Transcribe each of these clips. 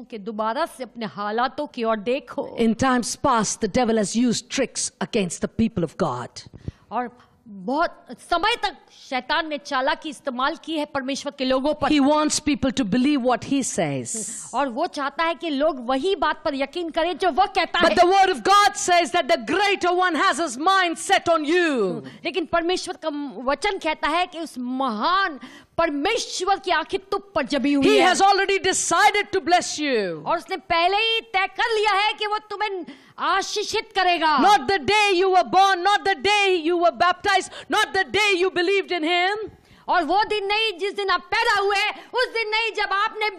कि दोबारा से अपने हालातों की ओर देखो। In times past, the devil has used tricks against the people of God. और बहुत समय तक शैतान ने चालाकी इस्तेमाल की है परमेश्वर के लोगों पर। He wants people to believe what he says. और वो चाहता है कि लोग वही बात पर यकीन करें जो वो कहता But है। the word of God says that the greater one has his mind set on you. लेकिन परमेश्वर का वचन कहता है कि उस महान परमेश्वर की आंखें तुम पर जमी हुई He है। has already decided to bless you. और उसने पहले ही तय कर लिया है कि वो तुम्हें आशीषित करेगा। Not the day you were born, not the day you were baptized, not the day you believed in him. और वो दिन नहीं जिस दिन आप पैदा हुए, उस दिन नहीं जब आपने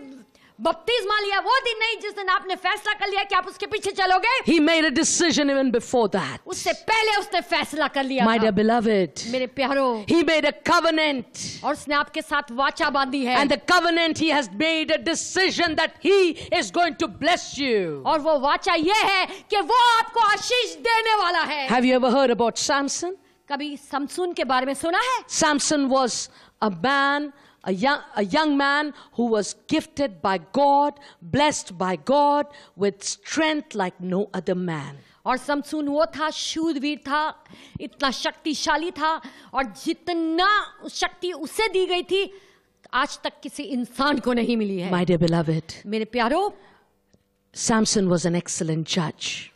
बपतिस्मा लिया, वो दिन नहीं जिस दिन आपने फैसला कर लिया कि आप उसके पीछे चलोगे। He made a decision even before that. उससे पहले उसने फैसला कर लिया My था। dear beloved, मेरे प्यारों, he made a covenant. और उसने आपके साथ वाचा बांधी है। And the covenant, he has made a decision that he is going to bless you. और वो वाचा ये है कि वो आपको आशीष देने वाला है। Have you ever heard about Samson? कभी समसून के बारे में सुना है? Samson was a man, a young man who was gifted by God, blessed by God with strength like no other man. और समसून वो था, शूरवीर था, इतना शक्तिशाली था, और जितना शक्ति उसे दी गई थी आज तक किसी इंसान को नहीं मिली है। My dear beloved, मेरे प्यारो, Samson was an excellent judge.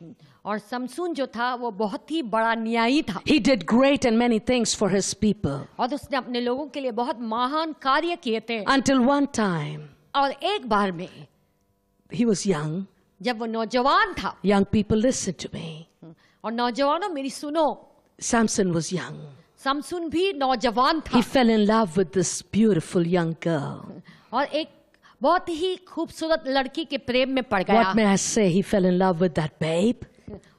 और समसून जो था वो बहुत ही बड़ा न्यायी था। He did great and many things for his people. और उसने अपने लोगों के लिए बहुत महान कार्य किए थे। Until one time, और एक बार में he was young. जब वो नौजवान था, Young people, listen to me. और नौजवानों मेरी सुनो, Samson was young. समसून भी नौजवान था। He fell in love with this beautiful young girl. और एक बहुत ही खूबसूरत लड़की के प्रेम में पड़ गया। What may I say? He fell in love with that babe.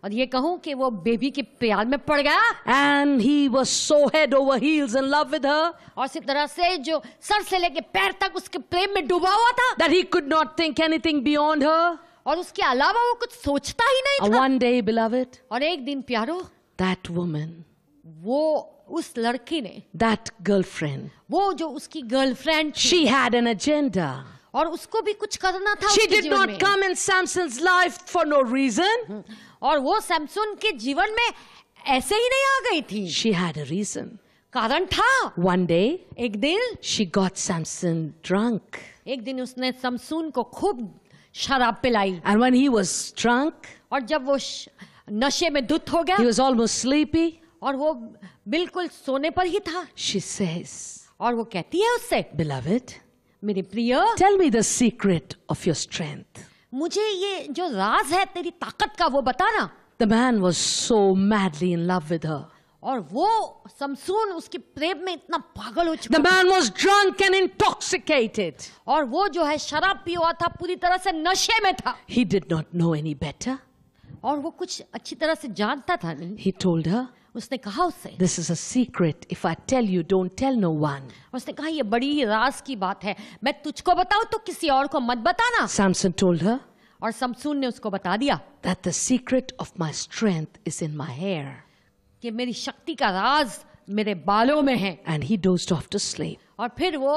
और ये कहूं कि वो बेबी के प्यार में पड़ गया। And he was so head over heels in love with her और इसी तरह से जो सर से लेके पैर तक उसके प्रेम में डूबा हुआ था, that he could not think anything beyond her. और उसके अलावा वो कुछ सोचता ही नहीं And था। one day, beloved, और एक दिन प्यारो, that woman, वो उस लड़की ने, that girlfriend, वो जो उसकी गर्लफ्रेंड थी, she had an agenda. और उसको भी कुछ करना था She उसके did जीवन not में। come in Samson's life for no reason. और वो सैमसून के जीवन में ऐसे ही नहीं आ गई थी, She had a reason. कारण था। One day, एक दिन she got Samson drunk. एक दिन उसने समसून को खूब शराब पिलाई, And when he was drunk, और जब वो नशे में धुत हो गया he was almost sleepy. और वो बिल्कुल सोने पर ही था, She says, और वो कहती है उससे, beloved, मेरे प्रिय, tell me the secret of your strength. मुझे ये जो राज है तेरी ताकत का वो बताना। The man was so madly in love with her. और वो समसून उसके प्रेम में इतना पागल हो The चुका था, man was drunk and intoxicated. और वो जो है शराब पिया हुआ था, पूरी तरह से नशे में था, He did not know any better. और वो कुछ अच्छी तरह से जानता था नहीं। He told her, उसने कहा उससे, this is a secret. If I tell you, don't tell no one. उसने कहा ये बड़ी ही राज की बात है, मैं तुझको बताऊं तो किसी और को मत बताना। Samson told her और समसून ने उसको बता दिया that the secret of my strength is in my hair. कि मेरी शक्ति का राज मेरे बालों में है। And he dozed off to sleep. और फिर वो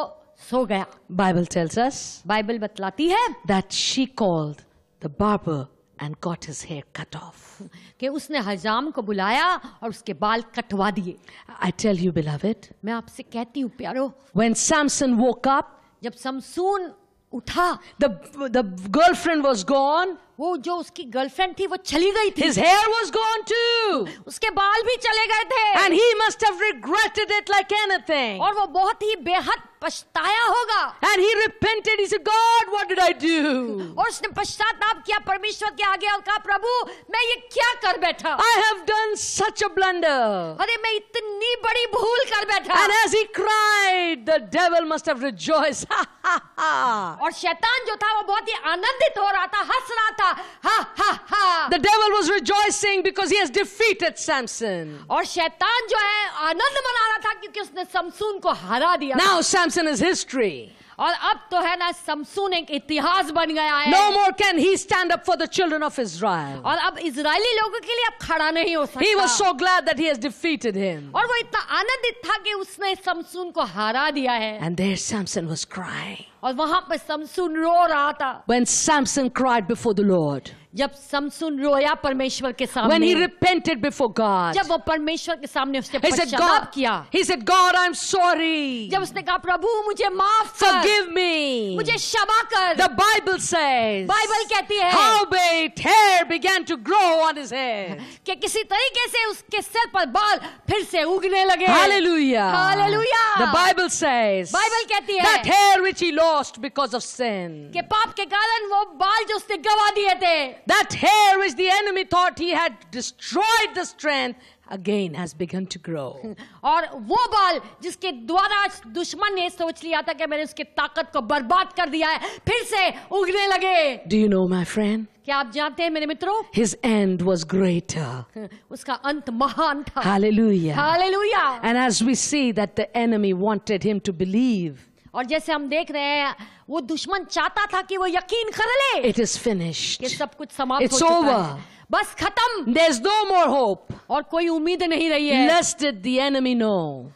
सो गया। Bible tells us बाइबल बतलाती है that she called the barber and got his hair cut off. कि उसने हजाम को बुलाया और उसके बाल कटवा दिए। I tell you, beloved, मैं आपसे कहती हूँ प्यारो, when Samson woke up, जब समसून उठा, the girlfriend was gone. वो जो उसकी गर्लफ्रेंड थी वो चली गई थी, His hair was gone too. उसके बाल भी चले गए थे, And he must have regretted it like anything. और वो बहुत ही बेहद पछताया होगा। And he repented. He said, God, what did I do? और उसने पश्चाताप किया परमेश्वर के आगे और कहा, प्रभु मैं ये क्या कर बैठा, I have done such a blunder. अरे मैं इतनी बड़ी भूल कर बैठा। And as he cried, the devil must have rejoiced. Ha ha ha. और शैतान जो था वो बहुत ही आनंदित हो रहा था, हंस रहा था, हा हा हा। The devil was rejoicing because he has defeated Samson. और शैतान जो है आनंद मना रहा था क्योंकि उसने समसून को हरा दिया। Now Samson is history. और अब तो है ना समसून एक इतिहास बन गया है। No more can he stand up for the children of Israel. और अब इजरायली लोगों के लिए अब खड़ा नहीं हो सकता। He was so glad that he has defeated him. और वो इतना आनंदित था कि उसने समसून को हरा दिया है। And there Samson was crying. और वहां पे समसून रो रहा था। When Samson cried before the Lord, जब समसून रोया परमेश्वर के सामने, when he repented before God, जब वो परमेश्वर के सामने उसने he said, पश्चाताप किया, he said, God, I'm sorry. जब उसने कहा प्रभु मुझे माफ कर, Forgive me. मुझे क्षमा कर, The Bible says, बाइबल कहती है howbeit hair began to grow on his head. कि किसी तरीके से उसके सिर पर बाल फिर से उगने लगे। Hallelujah. Hallelujah. The Bible says Bible कहती है that hair which he lost because of sin, कि पाप के कारण वो बाल जो उसने गवा दिए थे, that hair which the enemy thought he had destroyed the strength, again has begun to grow. और वो बाल जिसके द्वारा दुश्मन ने सोच लिया था कि मैंने उसकी ताकत को बर्बाद कर दिया है, फिर से उगने लगे। Do you know, my friend? क्या आप जानते हैं मेरे मित्रों, His end was greater. उसका अंत महान था। Hallelujah. Hallelujah. And as we see that the enemy wanted him to believe, और जैसे हम देख रहे हैं वो दुश्मन चाहता था कि वो यकीन कर ले it is finished. कि सब कुछ समाप्त It's हो चुका over. है, बस खत्म, There's no more hope. और कोई उम्मीद नहीं रही है। Lest did the enemy know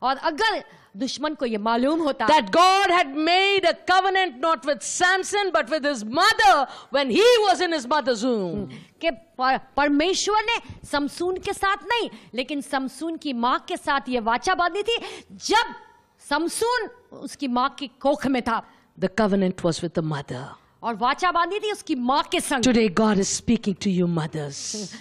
और अगर दुश्मन को ये मालूम होता that God had made a covenant not with Samson but with his mother when he was in his mother's womb. कि परमेश्वर ने समसून के साथ नहीं लेकिन समसून की माँ के साथ ये वाचा बांधी थी जब समसून उसकी माँ की कोख में था। The covenant was with the mother. और वाचा बांधी थी उसकी माँ के संग। Today God is speaking to you mothers.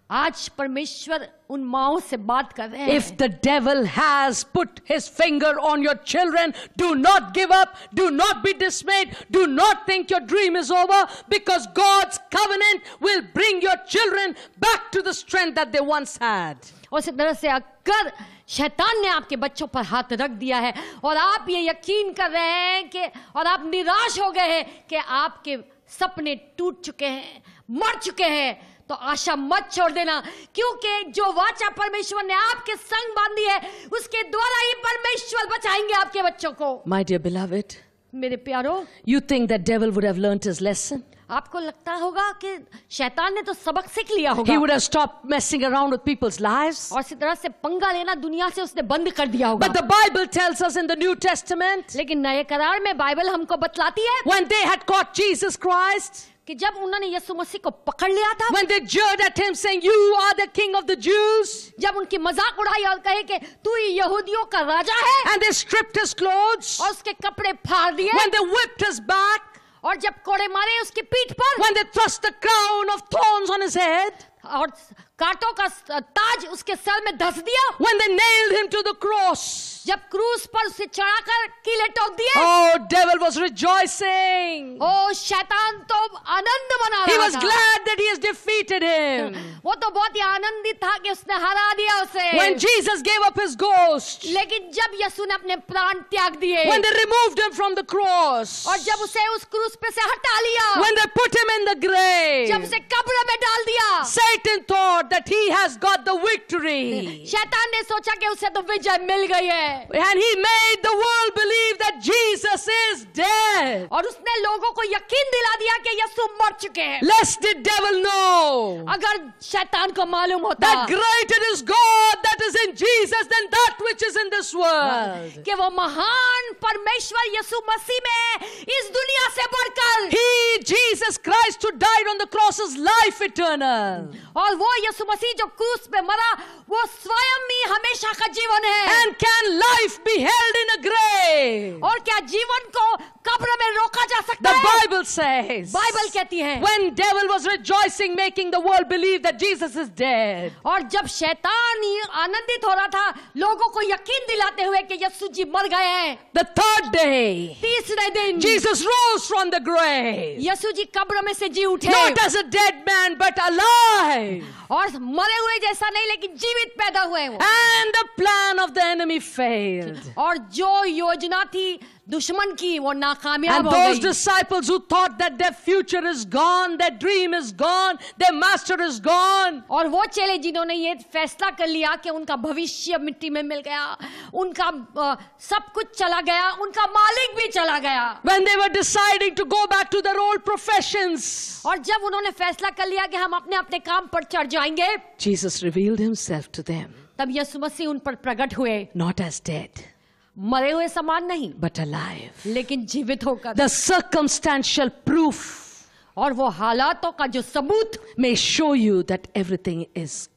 आज परमेश्वर उन माओं से बात कर रहे हैं। If the devil has put his finger on your children, do not give up, do not be dismayed, do not think your dream is over, because God's covenant will bring your children back to the strength that they once had. और इस तरह से अगर शैतान ने आपके बच्चों पर हाथ रख दिया है और आप ये यकीन कर रहे हैं कि और आप निराश हो गए हैं कि आपके सपने टूट चुके हैं, मर चुके हैं, तो आशा मत छोड़ देना, क्योंकि जो वाचा परमेश्वर ने आपके संग बांधी है उसके द्वारा ही परमेश्वर बचाएंगे आपके बच्चों को। My dear beloved, मेरे प्यारो, you think that devil would have learnt his lesson? आपको लगता होगा कि शैतान ने तो सबक सीख लिया He होगा would have stopped messing around with people's lives. और इसी तरह से पंगा लेना दुनिया से उसने बंद कर दिया होगा। But the Bible tells us in the New Testament, लेकिन नए करार में बाइबल हमको बतलाती है when they had caught Jesus Christ, कि जब उन्होंने यीशु मसीह को पकड़ लिया था, when they jeered at him saying, "You are the king of the Jews," जब उनकी मजाक उड़ाई और कहे कि तू ही यहूदियों का राजा है, and they stripped his clothes, और उसके कपड़े फाड़ दिए, when they whipped his back, और जब कोड़े मारे उसकी पीठ पर, when they thrust the crown of thorns on his head, और कांटों का ताज उसके सर में धस दिया, when they nailed him to the cross, जब क्रूस पर उसे चढ़ाकर कीले ठोक दिए, oh, devil was rejoicing. ओ शैतान तो आनंद मना He रहा was था। glad that he has defeated him. वो तो बहुत ही आनंदित था कि उसने हरा दिया उसे। When Jesus gave up his ghost, लेकिन जब यीशु ने अपने प्राण त्याग दिए, when they removed him from the cross, और जब उसे उस क्रूस पे से हटा लिया, when they put him in the grave, जब उसे कब्र में डाल दिया, Satan thought that he has got the victory. शैतान ने सोचा कि उसे तो विजय मिल गई है, And he made the world believe that Jesus is dead. और उसने लोगों को यकीन दिला दिया कि यीशु मर चुके हैं। Lest the devil know अगर शैतान को मालूम होता that greater is God that is in Jesus than that which is in this world. कि वो महान परमेश्वर यीशु मसीह में इस दुनिया से बढ़कर, He, Jesus Christ, who died on the cross, is life eternal. और वो यीशु मसीह जो क्रूस पे मरा वो स्वयं ही हमेशा का जीवन है। And can life be held in a grave? और क्या जीवन को कब्र में रोका जा सकता The है? Bible says, बाइबल कहती है, when devil was rejoicing, making the world believe that Jesus is dead, और जब शैतान ही आनंदित हो रहा था लोगों को यकीन दिलाते हुए कि यीशु जी मर गए हैं, the third day, तीसरे दिन Jesus rose from the grave, यीशु जी कब्र में से जी उठे, not as a dead man, but alive. और मरे हुए जैसा नहीं लेकिन जीवित पैदा हुए वो। And the plan of the enemy failed. और जो योजना थी दुश्मन की वो नाकामयाब And हो those गई। disciples who thought that their future is gone, their dream is gone, their master is gone, और वो चेले जिन्होंने ये फैसला कर लिया कि उनका भविष्य मिट्टी में मिल गया, उनका सब कुछ चला गया, उनका मालिक भी चला गया, when they were deciding to go back to their old professions, और जब उन्होंने फैसला कर लिया कि हम अपने अपने काम पर चढ़ जाएंगे, Jesus revealed himself to them, तब यीशु मसीह उन पर प्रकट हुए, not as dead, मरे हुए समान नहीं, but alive. लेकिन जीवित होकर। The circumstantial proof और वो हालातों का जो सबूत, may show you that everything is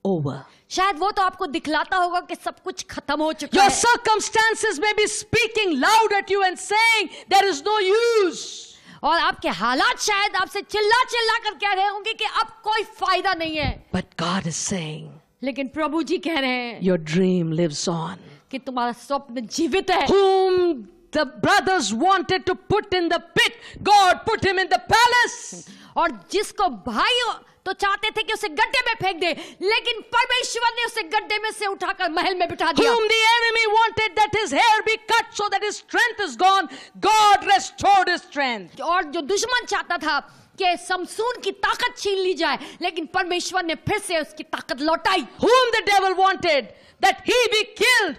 over. शायद वो तो आपको दिखलाता होगा कि सब कुछ खत्म हो चुका Your है, circumstances may be speaking loud at you and saying there is no use. और आपके हालात शायद आपसे चिल्ला चिल्ला कर कह रहे होंगे कि अब कोई फायदा नहीं है, But God is saying लेकिन प्रभु जी कह रहे हैं your dream lives on. कि तुम्हारा स्वप्न जीवित है। Whom the brothers wanted to put in the pit, God put him in the palace. और जिसको भाई तो चाहते थे कि उसे गड्ढे में फेंक दे, लेकिन परमेश्वर ने उसे गड्ढे में से उठाकर महल में बिठा दिया। Whom the enemy wanted that his hair be cut so that his strength is gone, God restored his strength. और जो दुश्मन चाहता था कि समसून की ताकत छीन ली जाए, लेकिन परमेश्वर ने फिर से उसकी ताकत लौटाई। Whom the devil wanted that he be killed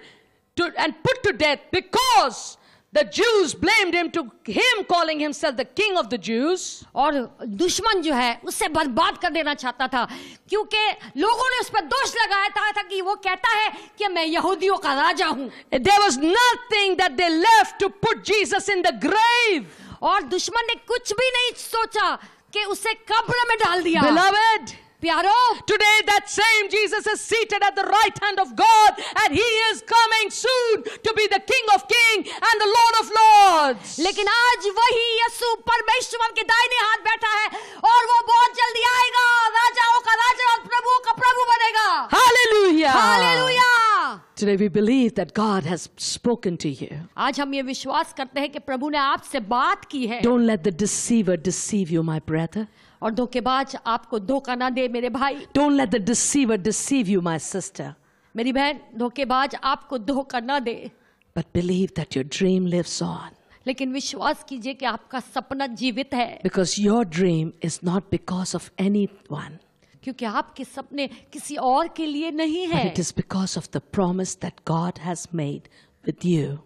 and put to death because the Jews blamed him to him calling himself the king of the Jews. और दुश्मन जो है उससे बर्बाद कर देना चाहता था, क्योंकि लोगों ने उस पर दोष लगाया था कि वो कहता है कि मैं यहूदियों का राजा हूं। There was nothing that they left to put Jesus in the grave. और दुश्मन ने कुछ भी नहीं सोचा कि उसे कब्र में डाल दिया। Beloved, प्यारो, today that same Jesus is seated at the right hand of God and he is coming soon to be the King of Kings and the Lord of Lords. लेकिन आज वही यीशु परमेश्वर के दाहिने हाथ बैठा है और वो बहुत जल्दी आएगा, राजाओं का राजा और प्रभुओं का प्रभु बनेगा। Hallelujah. Hallelujah. Today we believe that God has spoken to you. आज हम ये विश्वास करते हैं कि प्रभु ने आपसे बात की है। Don't let the deceiver deceive you, my brother. और धोखेबाज आपको धोखा ना दे मेरे भाई, Don't let the deceiver deceive you, my sister. मेरी बहन, धोखेबाज आपको धोखा ना दे, But believe that your dream lives on. लेकिन विश्वास कीजिए कि आपका सपना जीवित है, Because your dream is not because of anyone, क्योंकि आपके सपने किसी और के लिए नहीं but है, it is because of the promise that God has made with you.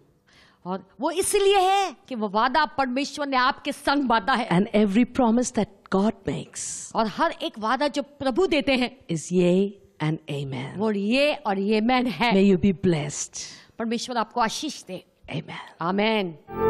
और वो इसलिए है कि वो वादा परमेश्वर ने आपके संग बांधा है, And every promise that God makes और हर एक वादा जो प्रभु देते हैं is yea and amen. वो ये और ये मैन है। May you be blessed. परमेश्वर आपको आशीष दे। Amen. आमेन।